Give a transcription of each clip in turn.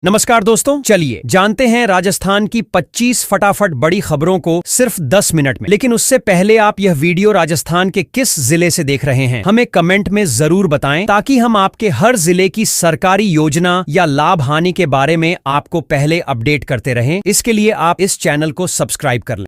नमस्कार दोस्तों, चलिए जानते हैं राजस्थान की 25 फटाफट बड़ी खबरों को सिर्फ 10 मिनट में। लेकिन उससे पहले आप यह वीडियो राजस्थान के किस जिले से देख रहे हैं हमें कमेंट में जरूर बताएं, ताकि हम आपके हर जिले की सरकारी योजना या लाभ हानि के बारे में आपको पहले अपडेट करते रहें। इसके लिए आप इस चैनल को सब्सक्राइब कर लें।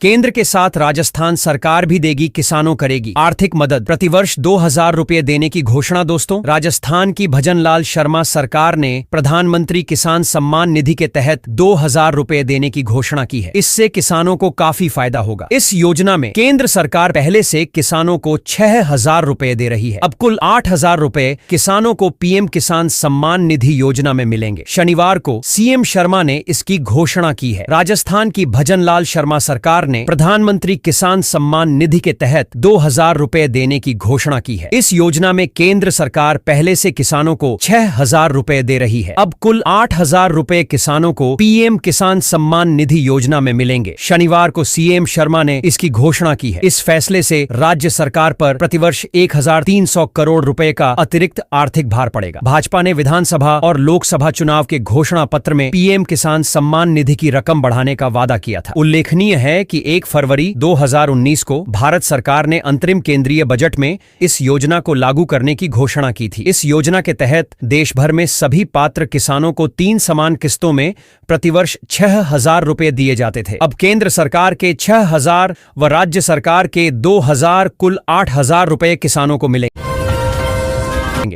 केंद्र के साथ राजस्थान सरकार भी देगी, किसानों करेगी आर्थिक मदद। प्रतिवर्ष 2000 रुपए देने की घोषणा। दोस्तों, राजस्थान की भजनलाल शर्मा सरकार ने प्रधानमंत्री किसान सम्मान निधि के तहत 2000 रुपए देने की घोषणा की है। इससे किसानों को काफी फायदा होगा। इस योजना में केंद्र सरकार पहले से किसानों को 6000 रुपए दे रही है। अब कुल 8000 रुपए किसानों को पीएम किसान सम्मान निधि योजना में मिलेंगे। शनिवार को सीएम शर्मा ने इसकी घोषणा की है। राजस्थान की भजनलाल शर्मा सरकार ने प्रधानमंत्री किसान सम्मान निधि के तहत 2000 रुपए देने की घोषणा की है। इस योजना में केंद्र सरकार पहले से किसानों को 6000 रुपए दे रही है। अब कुल 8000 रुपए किसानों को पीएम किसान सम्मान निधि योजना में मिलेंगे। शनिवार को सीएम शर्मा ने इसकी घोषणा की है। इस फैसले से राज्य सरकार पर प्रतिवर्ष 1300 करोड़ रुपए का अतिरिक्त आर्थिक भार पड़ेगा। भाजपा ने विधानसभा और लोकसभा चुनाव के घोषणा पत्र में पीएम किसान सम्मान निधि की रकम बढ़ाने का वादा किया था। उल्लेखनीय है कि 1 फरवरी 2019 को भारत सरकार ने अंतरिम केंद्रीय बजट में इस योजना को लागू करने की घोषणा की थी। इस योजना के तहत देश भर में सभी पात्र किसानों को 3 समान किस्तों में प्रतिवर्ष 6000 रुपए दिए जाते थे। अब केंद्र सरकार के 6000 व राज्य सरकार के 2000 कुल 8000 रुपए किसानों को मिलेंगे।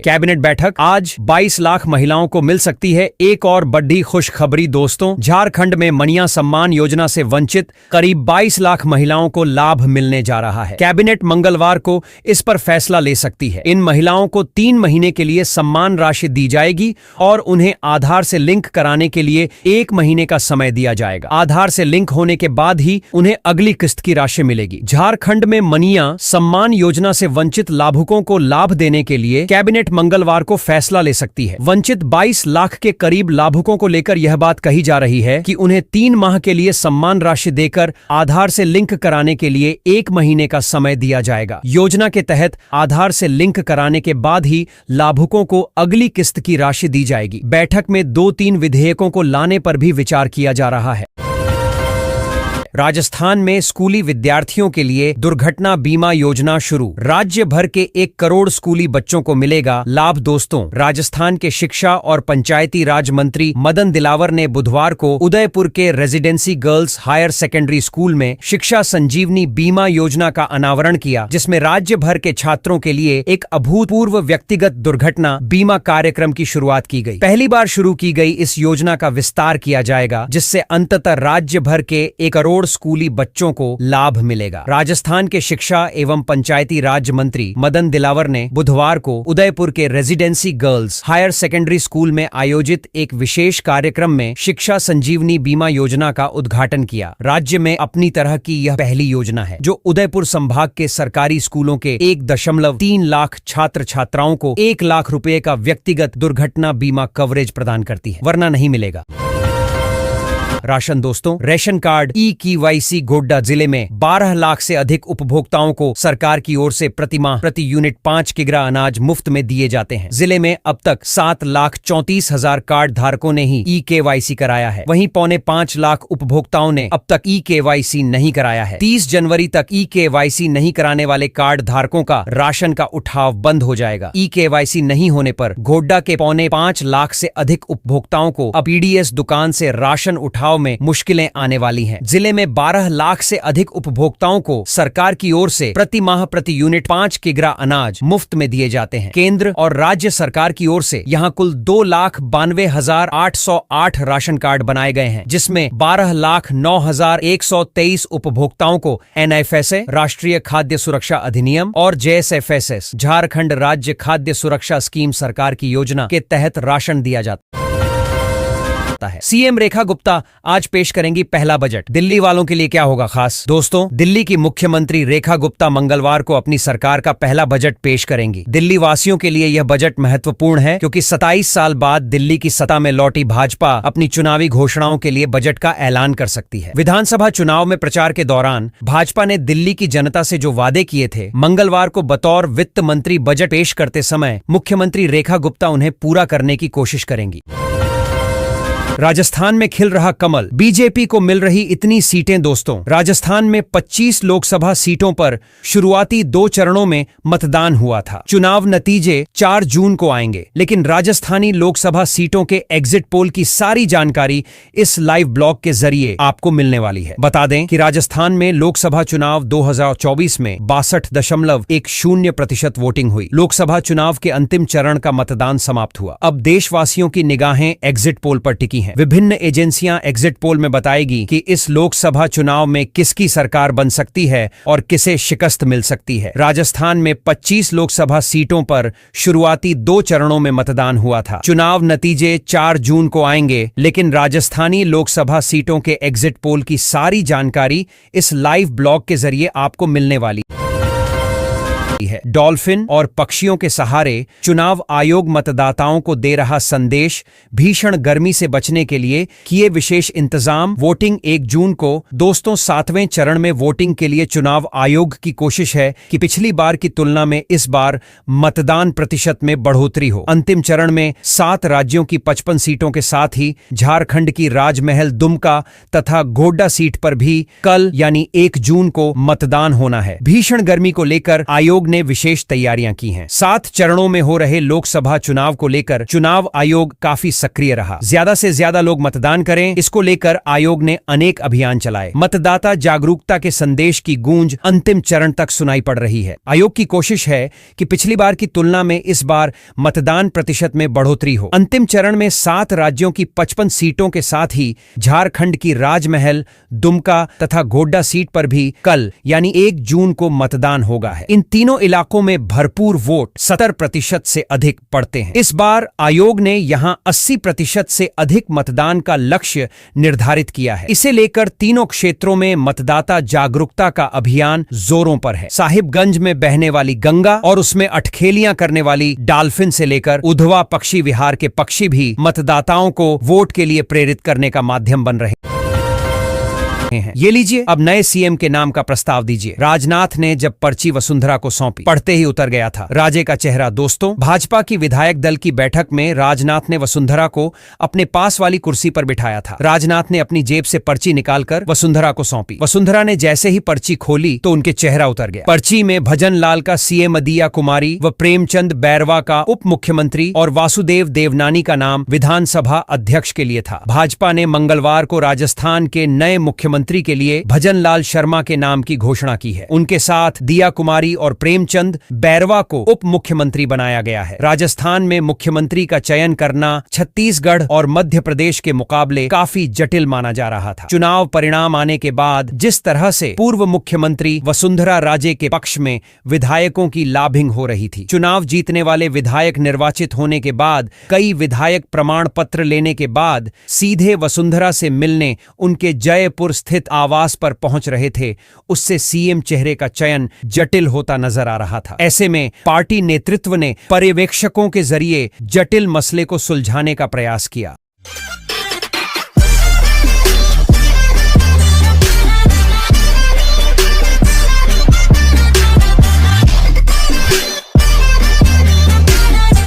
कैबिनेट बैठक आज 22 लाख महिलाओं को मिल सकती है एक और बड़ी खुशखबरी। दोस्तों, झारखंड में मनिया सम्मान योजना से वंचित करीब 22 लाख महिलाओं को लाभ मिलने जा रहा है। कैबिनेट मंगलवार को इस पर फैसला ले सकती है। इन महिलाओं को 3 महीने के लिए सम्मान राशि दी जाएगी और उन्हें आधार से लिंक कराने के लिए 1 महीने का समय दिया जाएगा। आधार से लिंक होने के बाद ही उन्हें अगली किस्त की राशि मिलेगी। झारखंड में मनिया सम्मान योजना से वंचित लाभुकों को लाभ देने के लिए कैबिनेट मंगलवार को फैसला ले सकती है। वंचित 22 लाख के करीब लाभुकों को लेकर यह बात कही जा रही है कि उन्हें 3 माह के लिए सम्मान राशि देकर आधार से लिंक कराने के लिए 1 महीने का समय दिया जाएगा। योजना के तहत आधार से लिंक कराने के बाद ही लाभुकों को अगली किस्त की राशि दी जाएगी। बैठक में 2-3 विधेयकों को लाने पर भी विचार किया जा रहा है। राजस्थान में स्कूली विद्यार्थियों के लिए दुर्घटना बीमा योजना शुरू। राज्य भर के 1 करोड़ स्कूली बच्चों को मिलेगा लाभ। दोस्तों, राजस्थान के शिक्षा और पंचायती राज मंत्री मदन दिलावर ने बुधवार को उदयपुर के residency girls higher secondary school में शिक्षा संजीवनी बीमा योजना का अनावरण किया, जिसमें राज्य भर के छात्रों के लिए एक अभूतपूर्व व्यक्तिगत दुर्घटना बीमा कार्यक्रम की शुरुआत की गई। पहली बार शुरू की गई इस योजना का विस्तार किया जाएगा, जिससे अंततः राज्य भर के 1 करोड़ स्कूली बच्चों को लाभ मिलेगा। राजस्थान के शिक्षा एवं पंचायती राज मंत्री मदन दिलावर ने बुधवार को उदयपुर के residency girls higher secondary school में आयोजित एक विशेष कार्यक्रम में शिक्षा संजीवनी बीमा योजना का उद्घाटन किया। राज्य में अपनी तरह की यह पहली योजना है जो उदयपुर संभाग के सरकारी स्कूलों के 1.3 लाख छात्र छात्राओं को 1 लाख रुपए का व्यक्तिगत दुर्घटना बीमा कवरेज प्रदान करती है, वरना नहीं मिलेगा। राशन। दोस्तों, रेशन कार्ड ई-KYC गोड्डा जिले में 12 लाख से अधिक उपभोक्ताओं को सरकार की ओर से प्रतिमाह प्रति यूनिट 5 किग्रा अनाज मुफ्त में दिए जाते हैं। जिले में अब तक 7,34,000 कार्ड धारकों ने ही ई-KYC कराया है। वहीं 4.25 लाख उपभोक्ताओं ने अब तक ई-KYC नहीं कराया है। 30 जनवरी तक ई-KYC नहीं कराने वाले कार्ड धारकों का राशन का उठाव बंद हो जाएगा। ई-KYC नहीं होने पर गोड्डा के 4.25 लाख से अधिक उपभोक्ताओं को अब PDS दुकान से राशन उठाव में मुश्किलें आने वाली हैं। जिले में 12 लाख से अधिक उपभोक्ताओं को सरकार की ओर से प्रति माह प्रति यूनिट 5 किग्रा अनाज मुफ्त में दिए जाते हैं। केंद्र और राज्य सरकार की ओर से यहां कुल 2,92,808 राशन कार्ड बनाए गए हैं, जिसमें 12,09,123 उपभोक्ताओं को NFSA राष्ट्रीय खाद्य सुरक्षा अधिनियम और JSFSS झारखंड राज्य खाद्य सुरक्षा स्कीम सरकार की योजना के तहत राशन दिया जाता है। आता है। सीएम रेखा गुप्ता आज पेश करेंगी पहला बजट। दिल्ली वालों के लिए क्या होगा खास? दोस्तों, दिल्ली की मुख्यमंत्री रेखा गुप्ता मंगलवार को अपनी सरकार का पहला बजट पेश करेंगी। दिल्ली वासियों के लिए यह बजट महत्वपूर्ण है क्योंकि 27 साल बाद दिल्ली की सत्ता में लौटी भाजपा अपनी चुनावी घोषणाओं के लिए बजट का ऐलान कर सकती है। विधानसभा चुनाव में प्रचार के दौरान भाजपा ने दिल्ली की जनता से जो वादे किए थे, मंगलवार को बतौर वित्त मंत्री बजट पेश करते समय मुख्यमंत्री रेखा गुप्ता उन्हें पूरा करने की कोशिश करेंगी। राजस्थान में खिल रहा कमल, बीजेपी को मिल रही इतनी सीटें। दोस्तों, राजस्थान में 25 लोकसभा सीटों पर शुरुआती 2 चरणों में मतदान हुआ था। चुनाव नतीजे 4 जून को आएंगे, लेकिन राजस्थानी लोकसभा सीटों के एग्जिट पोल की सारी जानकारी इस लाइव ब्लॉग के जरिए आपको मिलने वाली है। बता दें कि राजस्थान में लोकसभा चुनाव 2024 में 62.10% वोटिंग हुई। लोकसभा चुनाव के अंतिम चरण का मतदान समाप्त हुआ। अब देशवासियों की निगाहें एग्जिट पोल पर टिकी हैं। विभिन्न एजेंसियां एग्जिट पोल में बताएगी कि इस लोकसभा चुनाव में किसकी सरकार बन सकती है और किसे शिकस्त मिल सकती है। राजस्थान में 25 लोकसभा सीटों पर शुरुआती 2 चरणों में मतदान हुआ था। चुनाव नतीजे 4 जून को आएंगे, लेकिन राजस्थानी लोकसभा सीटों के एग्जिट पोल की सारी जानकारी इस लाइव ब्लॉग के जरिए आपको मिलने वाली है। डॉल्फिन और पक्षियों के सहारे चुनाव आयोग मतदाताओं को दे रहा संदेश, भीषण गर्मी से बचने के लिए किए विशेष इंतजाम। वोटिंग 1 जून को। दोस्तों, 7वें चरण में वोटिंग के लिए चुनाव आयोग की कोशिश है कि पिछली बार की तुलना में इस बार मतदान प्रतिशत में बढ़ोतरी हो। अंतिम चरण में 7 राज्यों की 55 सीटों के साथ ही झारखंड की राजमहल, दुमका तथा गोड्डा सीट पर भी कल यानी 1 जून को मतदान होना है। भीषण गर्मी को लेकर आयोग ने विशेष तैयारियां की हैं। 7 चरणों में हो रहे लोकसभा चुनाव को लेकर चुनाव आयोग काफी सक्रिय रहा। ज्यादा से ज्यादा लोग मतदान करें, इसको लेकर आयोग ने अनेक अभियान चलाए। मतदाता जागरूकता के संदेश की गूंज अंतिम चरण तक सुनाई पड़ रही है। आयोग की कोशिश है कि पिछली बार की तुलना में इस बार मतदान प्रतिशत में बढ़ोतरी हो। अंतिम चरण में 7 राज्यों की 55 सीटों के साथ ही झारखंड की राजमहल, दुमका तथा गोड्डा सीट पर भी कल यानी 1 जून को मतदान होगा है। इन तीनों इलाकों में भरपूर वोट 70% से अधिक पड़ते हैं। इस बार आयोग ने यहां 80% से अधिक मतदान का लक्ष्य निर्धारित किया है। इसे लेकर तीनों क्षेत्रों में मतदाता जागरूकता का अभियान जोरों पर है। साहिबगंज में बहने वाली गंगा और उसमें अटखेलियां करने वाली डॉल्फिन से लेकर उधवा पक्षी विहार के पक्षी भी मतदाताओं को वोट के लिए प्रेरित करने का माध्यम बन रहे हैं। ये लीजिए, अब नए सीएम के नाम का प्रस्ताव दीजिए। राजनाथ ने जब पर्ची वसुंधरा को सौंपी, पढ़ते ही उतर गया था राजे का चेहरा। दोस्तों, भाजपा की विधायक दल की बैठक में राजनाथ ने वसुंधरा को अपने पास वाली कुर्सी पर बिठाया था। राजनाथ ने अपनी जेब से पर्ची निकालकर वसुंधरा को सौंपी। वसुंधरा ने जैसे ही पर्ची खोली तो उनके चेहरा उतर गया। पर्ची में भजन लाल का सीएम अदिया कुमारी व प्रेमचंद बैरवा का उप मुख्यमंत्री और वासुदेव देवनानी का नाम विधानसभा अध्यक्ष के लिए था। भाजपा ने मंगलवार को राजस्थान के नए मुख्यमंत्री के लिए भजन लाल शर्मा के नाम की घोषणा की है। उनके साथ दिया कुमारी और प्रेमचंद बैरवा को उप मुख्यमंत्री बनाया गया है। राजस्थान में मुख्यमंत्री का चयन करना छत्तीसगढ़ और मध्य प्रदेश के मुकाबले काफी जटिल माना जा रहा था। चुनाव परिणाम आने के बाद जिस तरह से पूर्व मुख्यमंत्री वसुंधरा राजे के पक्ष में विधायकों की लाभिंग हो रही थी। चुनाव जीतने वाले विधायक निर्वाचित होने के बाद कई विधायक प्रमाण पत्र लेने के बाद सीधे वसुंधरा से मिलने उनके जयपुर स्थित आवास पर पहुंच रहे थे। उससे सीएम चेहरे का चयन जटिल होता नजर आ रहा था। ऐसे में पार्टी नेतृत्व ने पर्यवेक्षकों के जरिए जटिल मसले को सुलझाने का प्रयास किया।